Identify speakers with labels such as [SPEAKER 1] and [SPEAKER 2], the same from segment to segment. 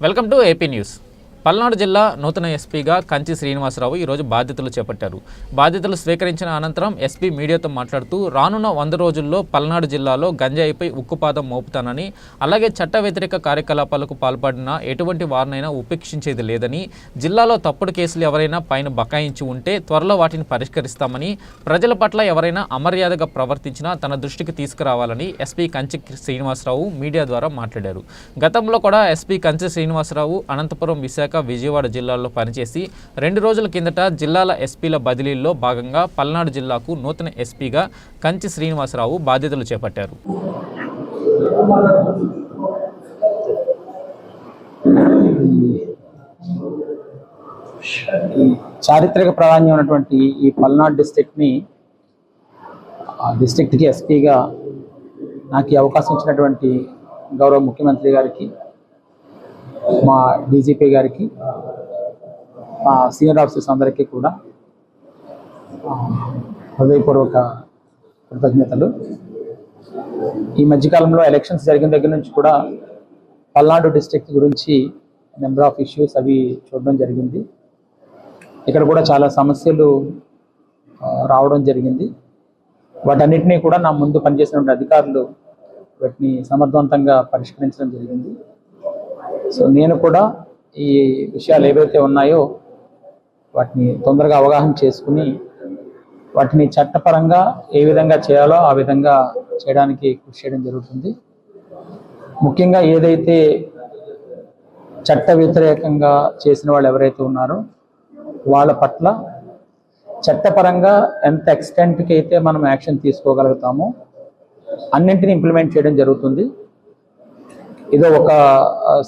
[SPEAKER 1] Welcome to AP news. Palnadu జిల్లా నూతన ఎస్పీగా కంచి శ్రీనివాసరావు ఈరోజు బాధ్యతలు చేపట్టారు. బాధ్యతలు స్వీకరించిన అనంతరం ఎస్పీ మీడియాతో మాట్లాడుతూ రానున్న 100 రోజుల్లో పల్నాడు జిల్లాలో గంజాయిపై ఉక్కుపాదం మోపుతానని, అలాగే చట్ట వ్యతిరేక కార్యకలాపాలకు పాల్పడిన ఎటువంటి వారినైనా ఉపేక్షించేది లేదని, జిల్లాలో తప్పుడు కేసులు ఎవరైనా పైన బకాయించి ఉంటే త్వరలో వాటిని పరిష్కరిస్తామని, ప్రజల పట్ల ఎవరైనా అమర్యాదగా ప్రవర్తించినా తన దృష్టికి తీసుకురావాలని ఎస్పీ కంచి శ్రీనివాసరావు మీడియా ద్వారా మాట్లాడారు. గతంలో కూడా ఎస్పీ కంచి శ్రీనివాసరావు అనంతపురం, విశాఖ, విజయవాడ జిల్లాల్లో పనిచేసి 2 రోజుల కిందట జిల్లాల ఎస్పీల బదిలీల్లో భాగంగా పల్నాడు జిల్లాకు నూతన ఎస్పీగా కంచి శ్రీనివాసరావు బాధ్యతలు చేపట్టారు.
[SPEAKER 2] చారిత్రక ప్రాధాన్యం ఉన్నటువంటి ఈ పల్నాడు డిస్ట్రిక్ట్కి ఎస్పీగా నాకు ఈ అవకాశం ఇచ్చినటువంటి గౌరవ ముఖ్యమంత్రి గారికి, మా డీజీపీ గారికి, మా సీనియర్ ఆఫీసర్స్ అందరికీ కూడా హృదయపూర్వక కృతజ్ఞతలు. ఈ మధ్యకాలంలో ఎలక్షన్స్ జరిగిన దగ్గర నుంచి కూడా పల్నాడు డిస్ట్రిక్ట్ గురించి నెంబర్ ఆఫ్ ఇష్యూస్ అవి చూడడం జరిగింది. ఇక్కడ కూడా చాలా సమస్యలు రావడం జరిగింది. వాటన్నిటినీ కూడా నా ముందు పనిచేసినటువంటి అధికారులు వాటిని సమర్థవంతంగా పరిష్కరించడం జరిగింది. సో నేను కూడా ఈ విషయాలు ఏవైతే ఉన్నాయో వాటిని తొందరగా అవగాహన చేసుకుని వాటిని చట్టపరంగా ఏ విధంగా చేయాలో ఆ విధంగా చేయడానికి కృషి చేయడం జరుగుతుంది. ముఖ్యంగా ఏదైతే చట్ట వ్యతిరేకంగా చేసిన వాళ్ళు ఎవరైతే ఉన్నారో వాళ్ళ పట్ల చట్టపరంగా ఎంత ఎక్స్టెంట్కి అయితే మనం యాక్షన్ తీసుకోగలుగుతామో అన్నింటినీ ఇంప్లిమెంట్ చేయడం జరుగుతుంది. ఏదో ఒక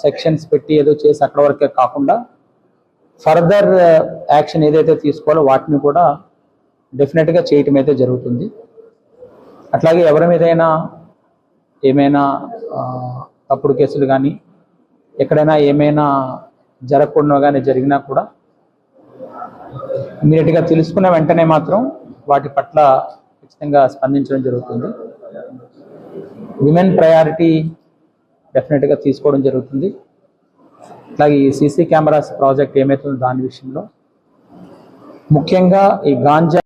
[SPEAKER 2] సెక్షన్స్ పెట్టి ఏదో చేసి అక్కడ వరకే కాకుండా ఫర్దర్ యాక్షన్ ఏదైతే తీసుకోవాలో వాటిని కూడా డెఫినెట్గా చేయటం అయితే జరుగుతుంది. అట్లాగే ఎవరి మీదైనా ఏమైనా తప్పుడు కేసులు కానీ ఎక్కడైనా ఏమైనా జరగకుండా కానీ జరిగినా కూడా ఇమీడియట్గా తెలుసుకున్న వెంటనే మాత్రం వాటి పట్ల ఖచ్చితంగా స్పందించడం జరుగుతుంది. విమెన్ ప్రయారిటీ డెఫినెట్గా తీసుకోవడం జరుగుతుంది. అలాగే ఈ సీసీ కెమెరాస్ ప్రాజెక్ట్ ఏమవుతుందో దాని విషయంలో ముఖ్యంగా ఈ గాంజా